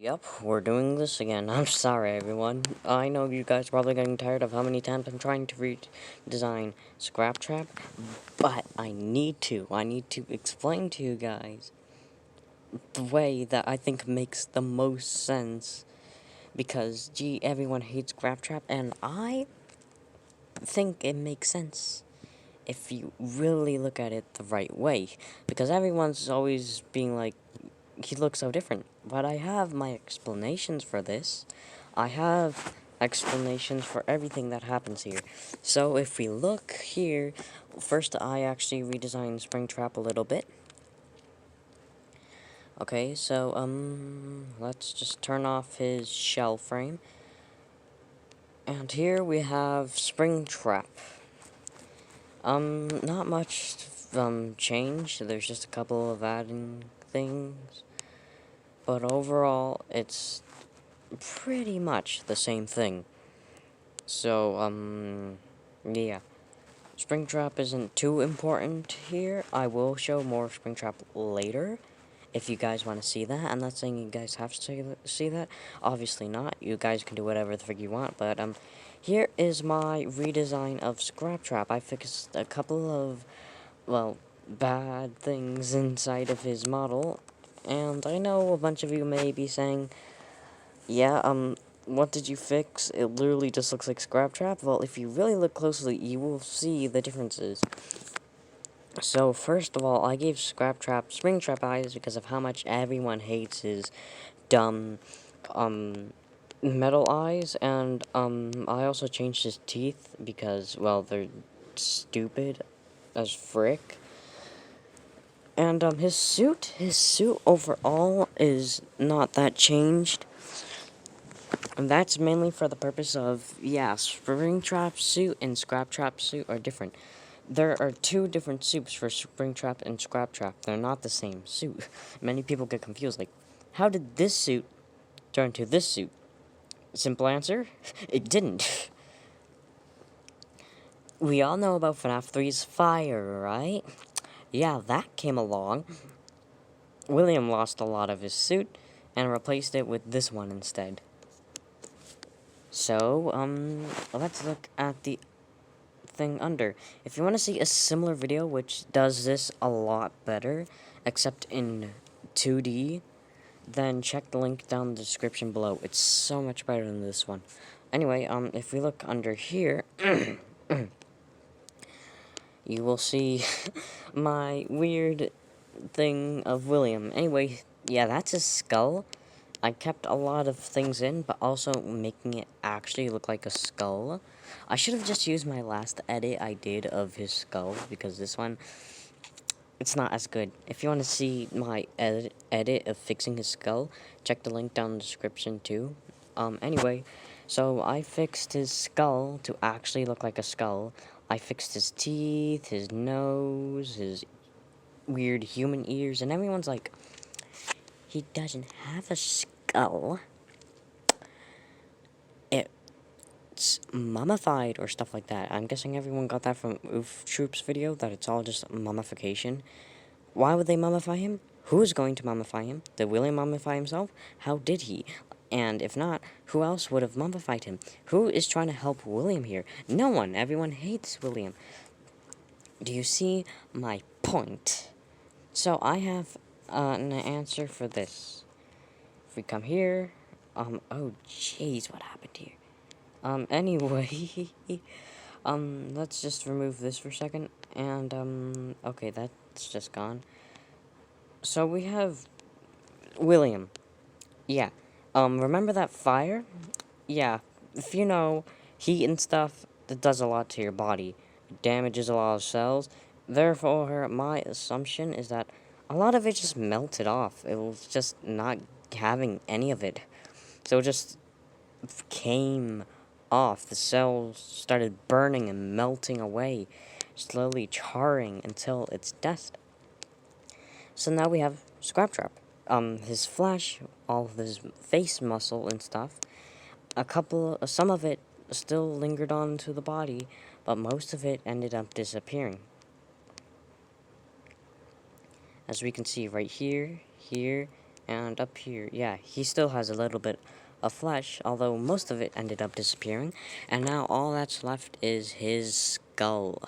Yep, we're doing this again. I'm sorry, everyone. I know you guys are probably getting tired of how many times I'm trying to redesign Scraptrap, but I need to explain to you guys the way that I think makes the most sense. Because, gee, everyone hates Scraptrap, and I think it makes sense if you really look at it the right way. Because everyone's always being like, he looks so different. But I have my explanations for this. I have explanations for everything that happens here. So if we look here, first I actually redesigned Springtrap a little bit. Okay, so let's just turn off his shell frame. And here we have Springtrap. Not much change. There's just a couple of adding things. But overall, it's pretty much the same thing. So, yeah. Springtrap isn't too important here. I will show more Springtrap later, if you guys want to see that. I'm not saying you guys have to see that. Obviously not. You guys can do whatever the frick you want. But, here is my redesign of Scraptrap. I fixed a couple of, well, bad things inside of his model. And I know a bunch of you may be saying, yeah, what did you fix? It literally just looks like Scraptrap. Well, if you really look closely, you will see the differences. So, first of all, I gave Scraptrap Springtrap eyes because of how much everyone hates his dumb, metal eyes, and, I also changed his teeth because, well, they're stupid as frick. And, his suit overall is not that changed. And that's mainly for the purpose of, yeah, Springtrap suit and Scraptrap suit are different. There are two different suits for Springtrap and Scraptrap. They're not the same suit. Many people get confused, like, how did this suit turn to this suit? Simple answer, it didn't. We all know about FNAF 3's fire, right? Yeah, that came along. William lost a lot of his suit and replaced it with this one instead. So, let's look at the thing under. If you want to see a similar video which does this a lot better, except in 2D, then check the link down in the description below. It's so much better than this one. Anyway, if we look under here, you will see my weird thing of William. Anyway, yeah, that's his skull. I kept a lot of things in, but also making it actually look like a skull. I should have just used my last edit I did of his skull, because this one, it's not as good. If you want to see my edit of fixing his skull, check the link down in the description too. Anyway, so I fixed his skull to actually look like a skull. I fixed his teeth, his nose, his weird human ears, and everyone's like, he doesn't have a skull. It's mummified or stuff like that. I'm guessing everyone got that from Oof Troop's video, that it's all just mummification. Why would they mummify him? Who is going to mummify him? Did William mummify himself? How did he? And if not, who else would have mummified him? Who is trying to help William here? No one. Everyone hates William. Do you see my point? So I have an answer for this. If we come here, oh jeez, what happened here? Anyway, let's just remove this for a second, and, okay, that's just gone. So we have William. Yeah. Remember that fire? Yeah. If you know, heat and stuff, that does a lot to your body. It damages a lot of cells. Therefore, my assumption is that a lot of it just melted off. It was just not having any of it. So it just came off. The cells started burning and melting away, slowly charring until it's dust. So now we have Scraptrap. His flesh, all of his face muscle and stuff, some of it still lingered on to the body, but most of it ended up disappearing. As we can see right here, here, And up here, yeah, he still has a little bit of flesh, although most of it ended up disappearing. And now all that's left is his skull.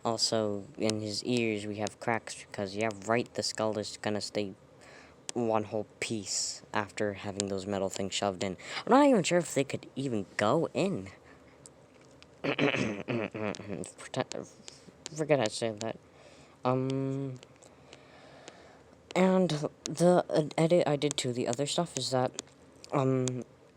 Also, in his ears, we have cracks because, yeah, right, the skull is gonna stay one whole piece after having those metal things shoved in. I'm not even sure if they could even go in. Forget I said that. And the edit I did to the other stuff is that,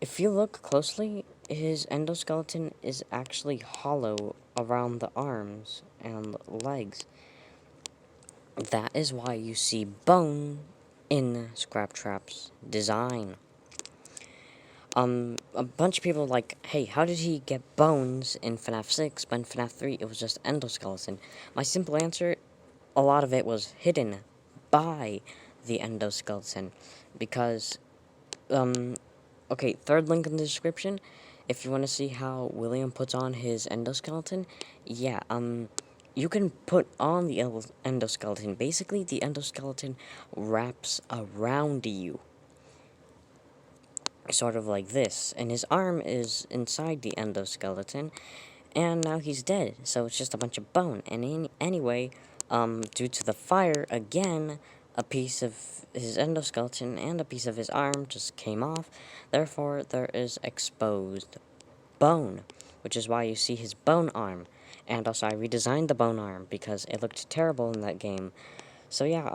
if you look closely, his endoskeleton is actually hollow around the arms and legs. That is why you see bone in Scraptraps design. A bunch of people are like, hey, how did he get bones in FNAF 6, but in FNAF 3 it was just endoskeleton? My simple answer, a lot of it was hidden by the endoskeleton, because, okay, third link in the description, if you want to see how William puts on his endoskeleton, yeah, you can put on the endoskeleton. Basically, the endoskeleton wraps around you, sort of like this, and his arm is inside the endoskeleton, and now he's dead, so it's just a bunch of bone. And anyway, due to the fire, again, a piece of his endoskeleton and a piece of his arm just came off, therefore there is exposed bone, which is why you see his bone arm. And also I redesigned the bone arm because it looked terrible in that game. So yeah,